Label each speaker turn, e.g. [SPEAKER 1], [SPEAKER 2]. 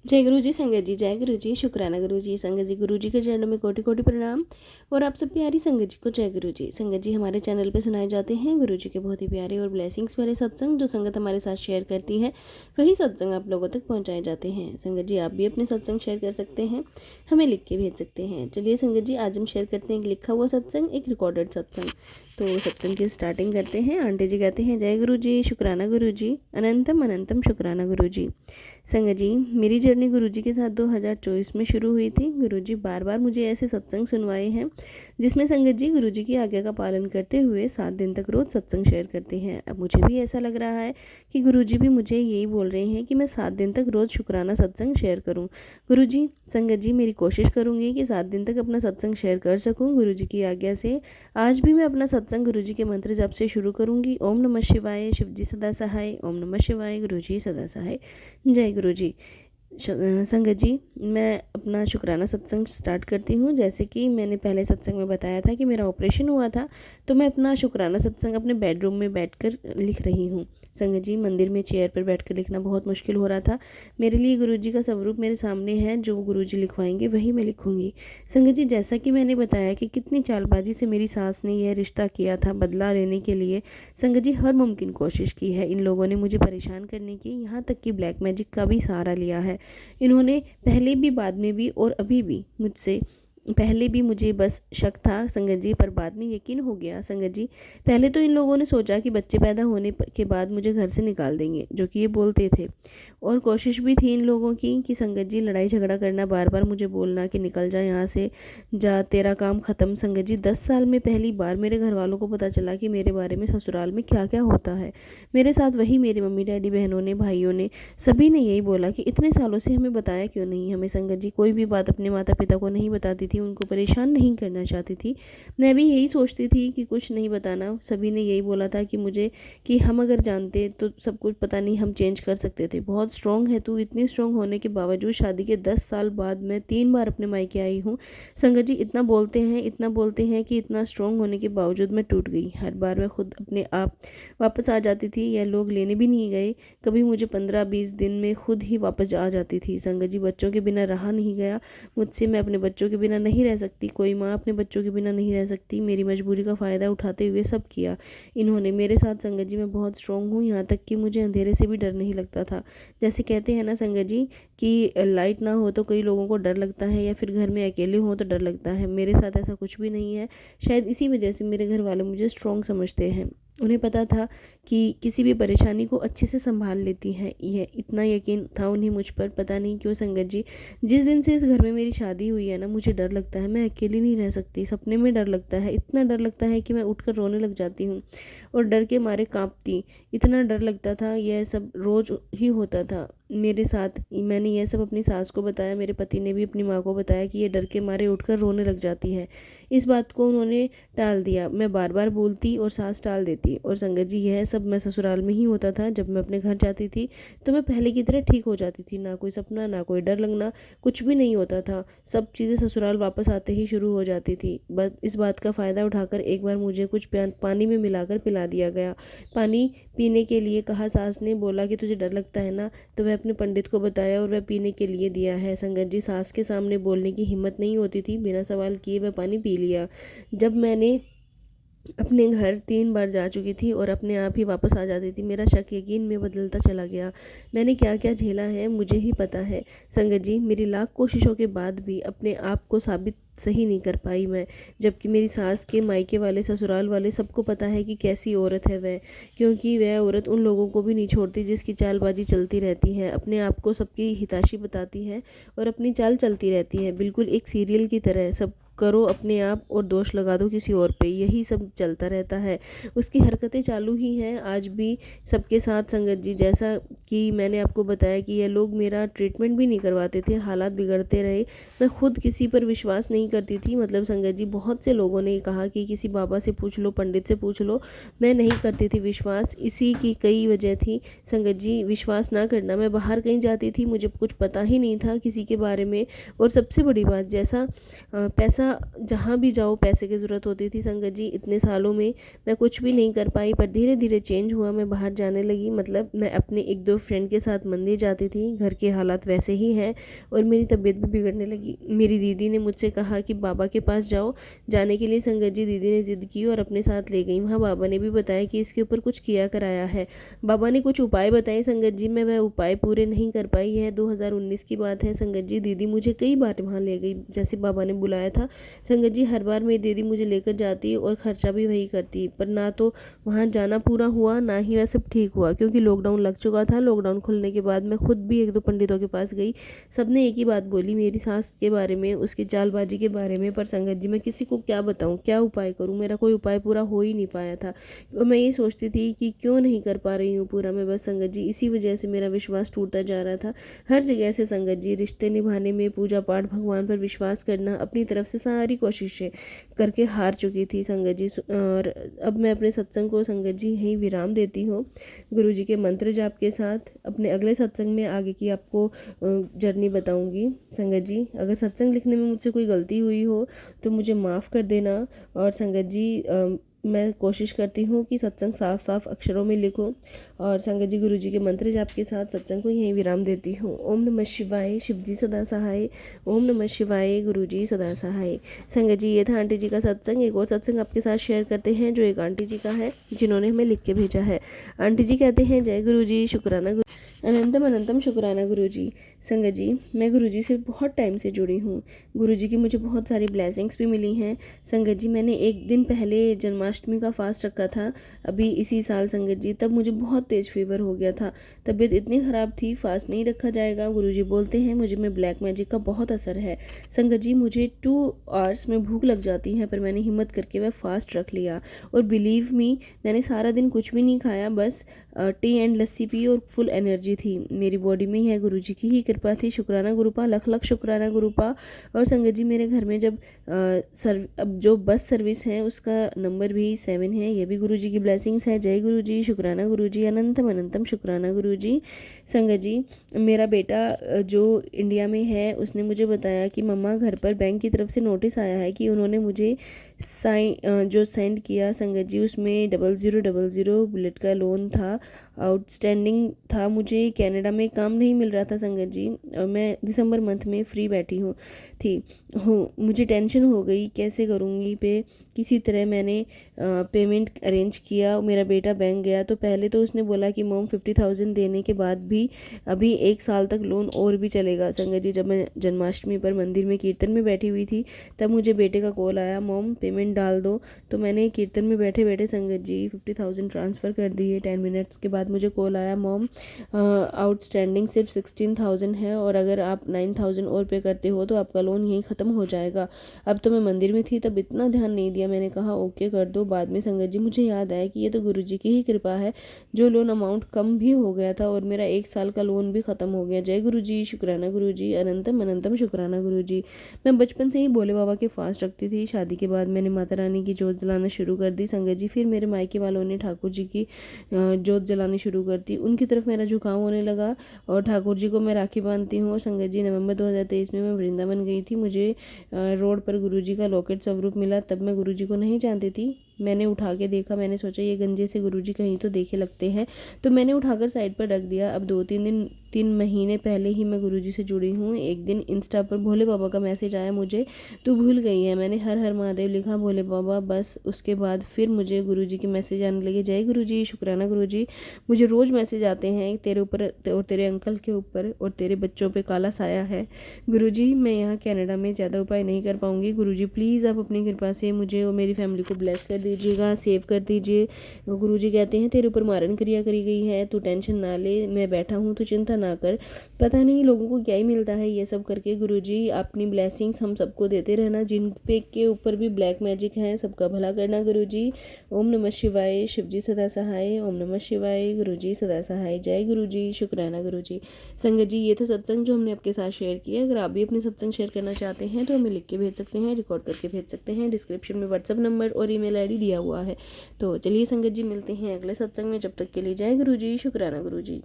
[SPEAKER 1] जय गुरु जी संगत जी, जय गुरु जी, शुक्राना गुरु जी। संगत जी, गुरु जी के चरणों में कोटि कोटि प्रणाम। और आप सब प्यारी संगत जी को जय गुरु जी। संगत जी, हमारे चैनल पे सुनाए जाते हैं गुरु जी के बहुत ही प्यारे और ब्लेसिंग्स वाले सत्संग। जो संगत हमारे साथ शेयर करती है वही सत्संग आप लोगों तक पहुँचाए जाते हैं। संगत जी, आप भी अपने सत्संग शेयर कर सकते हैं, हमें लिख के भेज सकते हैं। चलिए संगत जी, आज हम शेयर करते हैं एक लिखा हुआ सत्संग, एक रिकॉर्डेड सत्संग। तो सत्संग की स्टार्टिंग करते हैं। आंटी जी कहते हैं, जय गुरु जी, शुक्राना गुरु जी, अनंतम अनंतम शुक्राना गुरु जी। संगत जी, मेरी जर्नी गुरुजी के साथ 2024 में शुरू हुई थी। गुरुजी बार बार मुझे ऐसे सत्संग सुनवाए हैं जिसमें संगत जी गुरुजी की आज्ञा का पालन करते हुए 7 दिन तक रोज़ सत्संग शेयर करते हैं। अब मुझे भी ऐसा लग रहा है कि गुरुजी भी मुझे यही बोल रहे हैं कि मैं 7 दिन तक रोज़ शुक्राना सत्संग शेयर करूं। गुरुजी, संगत जी, मेरी कोशिश करूंगी कि 7 दिन तक अपना सत्संग शेयर कर सकूं गुरुजी की आज्ञा से। आज भी मैं अपना सत्संग गुरुजी के मंत्र जप से शुरू करूंगी। ओम नमः शिवाय, शिवजी सदा सहाय। ओम नमः शिवाय, गुरुजी सदा सहाय। जय गुरु जी। संगत जी, मैं अपना शुक्राना सत्संग स्टार्ट करती हूँ। जैसे कि मैंने पहले सत्संग में बताया था कि मेरा ऑपरेशन हुआ था, तो मैं अपना शुक्राना सत्संग अपने बेडरूम में बैठकर लिख रही हूँ। संगत जी, मंदिर में चेयर पर बैठकर लिखना बहुत मुश्किल हो रहा था। मेरे लिए गुरुजी का स्वरूप मेरे सामने है, जो गुरुजी लिखवाएंगे वही मैं लिखूंगी। संगत जी, जैसा कि मैंने बताया कि कितनी चालबाजी से मेरी सास ने यह रिश्ता किया था बदला लेने के लिए। संगत जी, हर मुमकिन कोशिश की है। इन लोगों ने मुझे परेशान करने की, यहाँ तक कि ब्लैक मैजिक का भी सहारा लिया है। इन्होंने पहले भी, बाद में भी और अभी भी मुझसे, पहले भी मुझे बस शक था संगत जी, पर बाद में यकीन हो गया। संगत जी, पहले तो इन लोगों ने सोचा कि बच्चे पैदा होने के बाद मुझे घर से निकाल देंगे, जो कि ये बोलते थे। और कोशिश भी थी इन लोगों की कि संगत जी लड़ाई झगड़ा करना, बार बार मुझे बोलना कि निकल जा यहाँ से, जा, तेरा काम ख़त्म। संगत जी, 10 साल में पहली बार मेरे घर वालों को पता चला कि मेरे बारे में ससुराल में क्या क्या होता है। मेरे साथ वही मेरे मम्मी डैडी, बहनों ने, भाइयों ने, सभी ने यही बोला कि इतने सालों से हमें बताया क्यों नहीं। हमें संगत जी कोई भी बात अपने माता पिता को नहीं बताती थी, उनको परेशान नहीं करना चाहती थी। मैं भी यही सोचती थी कि कुछ नहीं बताना। सभी ने यही बोला था कि मुझे, कि हम अगर जानते तो सब कुछ पता नहीं हम चेंज कर सकते थे। बहुत स्ट्रांग है तू। इतनी स्ट्रांग होने के बावजूद शादी के 10 साल बाद मैं 3 बार अपने मायके आई हूँ। संगत जी, इतना बोलते हैं, इतना बोलते हैं कि इतना स्ट्रांग होने के बावजूद मैं टूट गई। हर बार मैं खुद अपने आप वापस आ जाती थी, या लोग लेने भी नहीं गए। कभी मुझे 15-20 दिन में खुद ही वापस आ जाती थी। संगत जी, बच्चों के बिना रहा नहीं गया मुझसे। मैं अपने बच्चों के बिना नहीं रह सकती। कोई माँ अपने बच्चों के बिना नहीं रह सकती। मेरी मजबूरी का फ़ायदा उठाते हुए सब किया इन्होंने मेरे साथ। संगत जी, मैं बहुत स्ट्रांग हूँ, यहाँ तक कि मुझे अंधेरे से भी डर नहीं लगता था। जैसे कहते हैं ना संगत जी कि लाइट ना हो तो कई लोगों को डर लगता है, या फिर घर में अकेले हों तो डर लगता है। मेरे साथ ऐसा कुछ भी नहीं है। शायद इसी वजह से मेरे घर वाले मुझे स्ट्रांग समझते हैं। उन्हें पता था कि किसी भी परेशानी को अच्छे से संभाल लेती है, यह इतना यकीन था उन्हें मुझ पर। पता नहीं क्यों संगत जी, जिस दिन से इस घर में मेरी शादी हुई है ना, मुझे डर लगता है। मैं अकेली नहीं रह सकती। सपने में डर लगता है, इतना डर लगता है कि मैं उठकर रोने लग जाती हूँ और डर के मारे कांपती। इतना डर लगता था। यह सब रोज़ ही होता था मेरे साथ। मैंने यह सब अपनी सास को बताया, मेरे पति ने भी अपनी माँ को बताया कि ये डर के मारे उठकर रोने लग जाती है। इस बात को उन्होंने टाल दिया। मैं बार बार बोलती और सास टाल देती। और संगत जी, यह सब मैं ससुराल में ही होता था। जब मैं अपने घर जाती थी तो मैं पहले की तरह ठीक हो जाती थी। ना कोई सपना, ना कोई डर लगना, कुछ भी नहीं होता था। सब चीज़ें ससुराल वापस आते ही शुरू हो जाती थी। बस इस बात का फ़ायदा उठाकर एक बार मुझे कुछ पानी में मिलाकर पिला दिया गया। पानी पीने के लिए कहा सास ने। बोला कि तुझे डर लगता है ना, तो वह अपने पंडित को बताया और वह पीने के लिए दिया है। संगत जी, सास के सामने बोलने की हिम्मत नहीं होती थी। बिना सवाल किए वह पानी पी लिया। जब मैंने अपने घर 3 बार जा चुकी थी और अपने आप ही वापस आ जाती थी, मेरा शक यकीन में बदलता चला गया। मैंने क्या क्या झेला है मुझे ही पता है। संगत जी, मेरी लाख कोशिशों के बाद भी अपने आप को साबित सही नहीं कर पाई मैं। जबकि मेरी सास के मायके वाले, ससुराल वाले, सबको पता है कि कैसी औरत है वह। क्योंकि वह औरत उन लोगों को भी नहीं छोड़ती जिसकी चालबाजी चलती रहती है। अपने आप को सबकी हितैषी बताती है और अपनी चाल चलती रहती है, बिल्कुल एक सीरियल की तरह। सब करो अपने आप और दोष लगा दो किसी और पे, यही सब चलता रहता है। उसकी हरकतें चालू ही हैं आज भी सबके साथ। संगत जी, जैसा कि मैंने आपको बताया कि ये लोग मेरा ट्रीटमेंट भी नहीं करवाते थे, हालात बिगड़ते रहे। मैं खुद किसी पर विश्वास नहीं करती थी। मतलब संगत जी, बहुत से लोगों ने कहा कि किसी बाबा से पूछ लो, पंडित से पूछ लो। मैं नहीं करती थी विश्वास। इसी की कई वजह थी संगत जी, विश्वास ना करना। मैं बाहर कहीं जाती थी, मुझे कुछ पता ही नहीं था किसी के बारे में। और सबसे बड़ी बात, जैसा पैसा जहाँ भी जाओ पैसे की ज़रूरत होती थी संगत जी। इतने सालों में मैं कुछ भी नहीं कर पाई, पर धीरे धीरे चेंज हुआ। मैं बाहर जाने लगी, मतलब मैं अपने एक दो फ्रेंड के साथ मंदिर जाती थी। घर के हालात वैसे ही हैं और मेरी तबीयत भी बिगड़ने लगी। मेरी दीदी ने मुझसे कहा कि बाबा के पास जाओ। जाने के लिए संगत जी दीदी ने ज़िद की और अपने साथ ले गई। वहाँ बाबा ने भी बताया कि इसके ऊपर कुछ किया कराया है। बाबा ने कुछ उपाय बताए संगत जी, मैं वह उपाय पूरे नहीं कर पाई है। 2019 की बात है संगत जी। दीदी मुझे कई बार वहाँ ले गई जैसे बाबा ने बुलाया था संगत जी। हर बार मेरी दीदी मुझे लेकर जाती और खर्चा भी वही करती, पर ना तो वहाँ जाना पूरा हुआ, ना ही वह सब ठीक हुआ, क्योंकि लॉकडाउन लग चुका था। लॉकडाउन खुलने के बाद मैं खुद भी एक दो पंडितों के पास गई। सबने एक ही बात बोली मेरी सास के बारे में, उसकी चालबाजी के बारे में। पर संगत जी मैं किसी को क्या बताऊँ, क्या उपाय करूँ? मेरा कोई उपाय पूरा हो ही नहीं पाया था। और मैं ये सोचती थी कि क्यों नहीं कर पा रही हूँ पूरा मैं, बस संगत जी इसी वजह से मेरा विश्वास टूटता जा रहा था। हर जगह से संगत जी, रिश्ते निभाने में, पूजा पाठ, भगवान पर विश्वास करना, अपनी तरफ से सारी कोशिशें करके हार चुकी थी संगत जी। और अब मैं अपने सत्संग को संगत जी यहीं विराम देती हूँ गुरु जी के मंत्र जाप के साथ। अपने अगले सत्संग में आगे की आपको जर्नी बताऊंगी संगत जी। अगर सत्संग लिखने में मुझसे कोई गलती हुई हो तो मुझे माफ़ कर देना। और संगत जी मैं कोशिश करती हूँ कि सत्संग साफ साफ अक्षरों में लिखूं। और संगत जी गुरु जी के मंत्र जाप के साथ सत्संग को यहीं विराम देती हूँ। ओम नमः शिवाय, शिव जी सदा सहाय। ओम नमः शिवाय, गुरु जी सदा सहाय। संगत जी ये था आंटी जी का सत्संग। एक और सत्संग आपके साथ शेयर करते हैं जो एक आंटी जी का है जिन्होंने हमें लिख के भेजा है। आंटी जी कहते हैं, जय गुरु जी, शुक्राना गुरु, अनंतम अनंतम शुक्राना गुरु जी। संगत जी मैं गुरु जी से बहुत टाइम से जुड़ी हूँ। गुरु जी की मुझे बहुत सारी ब्लेसिंग्स भी मिली हैं संगत जी। मैंने एक दिन पहले जन्माष्टमी का फास्ट रखा था अभी इसी साल संगत जी। तब मुझे बहुत तेज फीवर हो गया था, तबीयत इतनी ख़राब थी। फास्ट नहीं रखा जाएगा, गुरुजी बोलते हैं मुझे में ब्लैक मैजिक का बहुत असर है संगत जी। मुझे 2 आवर्स में भूख लग जाती है, पर मैंने हिम्मत करके वह फास्ट रख लिया। और बिलीव मी, मैंने सारा दिन कुछ भी नहीं खाया, बस टी एंड लस्सी पी और फुल एनर्जी थी मेरी बॉडी में। है गुरुजी की ही कृपा थी। शुक्राना गुरुपा, लख लख शुक्राना गुरुपा। और संगत जी मेरे घर में जब अब जो बस सर्विस है उसका नंबर भी 7 है, ये भी गुरुजी की ब्लेसिंग्स है। जय गुरु जी, शुक्राना गुरु जी, अनंतम अनंतम शुक्राना गुरु जी। संगत जी मेरा बेटा जो इंडिया में है उसने मुझे बताया कि मम्मा घर पर बैंक की तरफ से नोटिस आया है कि उन्होंने मुझे जो सेंड किया संगत जी, उसमें 0000 बुलेट का लोन था, आउटस्टैंडिंग था। मुझे कनाडा में काम नहीं मिल रहा था संगत जी, और मैं दिसंबर मंथ में फ्री बैठी हूँ। मुझे टेंशन हो गई कैसे करूँगी पे। किसी तरह मैंने पेमेंट अरेंज किया। मेरा बेटा बैंक गया तो पहले तो उसने बोला कि मॉम 50,000 देने के बाद भी अभी 1 साल तक लोन और भी चलेगा संगत जी। जब मैं जन्माष्टमी पर मंदिर में कीर्तन में बैठी हुई थी तब मुझे बेटे का कॉल आया, मॉम पेमेंट डाल दो। तो मैंने कीर्तन में बैठे बैठे संगत जी 50,000 ट्रांसफ़र कर दिए। 10 मिनट्स के बाद मुझे कॉल आया, मॉम आउटस्टैंडिंग सिर्फ 16,000 है और अगर आप 9,000 और पे करते हो तो आपका लोन यहीं ख़त्म हो जाएगा। अब तो मैं मंदिर में थी तब इतना ध्यान नहीं दिया, मैंने कहा ओके कर दो। बाद में संगत जी मुझे याद आया कि ये तो गुरुजी की ही कृपा है, जो लोन अमाउंट कम भी हो गया था और मेरा 1 साल का लोन भी ख़त्म हो गया। जय गुरु जी, शुक्राना गुरु जी, अनंतम अनंतम शुक्राना गुरु जी। मैं बचपन से ही भोले बाबा के फास्ट रखती थी। शादी के बाद मैंने माता रानी की जोत जलाना शुरू कर दी संगत जी। फिर मेरे मायके वालों ने ठाकुर जी की जोत जलानी शुरू कर दी, उनकी तरफ मेरा झुकाव होने लगा और ठाकुर जी को मैं राखी बांधती हूँ। और संगत जी नवंबर 2023 में मैं वृंदावन गई थी। मुझे रोड पर गुरुजी का लॉकेट स्वरूप मिला। तब मैं गुरुजी को नहीं जानती थी। मैंने उठा के देखा, मैंने सोचा ये गंजे से गुरुजी कहीं तो देखे लगते हैं, तो मैंने उठाकर साइड पर रख दिया। अब 3 महीने पहले ही मैं गुरुजी से जुड़ी हूँ। एक दिन इंस्टा पर भोले बाबा का मैसेज आया मुझे, तू भूल गई है। मैंने हर हर महादेव लिखा, भोले बाबा, बस उसके बाद फिर मुझे गुरुजी के मैसेज आने लगे। जय गुरुजी, शुक्राना गुरुजी। मुझे रोज़ मैसेज आते हैं तेरे ऊपर और तेरे अंकल के ऊपर और तेरे बच्चों पे काला साया है। गुरुजी मैं यहाँ कनाडा में ज़्यादा उपाय नहीं कर पाऊँगी। गुरुजी प्लीज़ आप अपनी कृपा से मुझे और मेरी फैमिली को ब्लेस कर दीजिएगा, सेव कर दीजिए। गुरुजी कहते हैं तेरे ऊपर मारन क्रिया करी गई है, तू टेंशन ना ले, मैं बैठा हूँ, तू चिंता ना कर। पता नहीं लोगों को क्या ही मिलता है ये सब करके। गुरुजी अपनी ब्लेसिंग्स हम सबको देते रहना, जिन पे के ऊपर भी ब्लैक मैजिक है सबका भला करना गुरुजी। ओम नमः शिवाय, शिवजी सदा सहाय। ओम नमः शिवाय, गुरुजी सदा सहाय। जय गुरुजी, शुक्राना गुरुजी। संगत जी ये था सत्संग जो हमने आपके साथ शेयर किया। अगर आप भी अपने सत्संग शेयर करना चाहते हैं तो हमें लिख के भेज सकते हैं, रिकॉर्ड करके भेज सकते हैं। डिस्क्रिप्शन में व्हाट्सअप नंबर और ईमेल आईडी दिया हुआ है। तो चलिए संगत जी मिलते हैं अगले सत्संग में, जब तक के लिए जय गुरुजी, शुक्राना गुरुजी।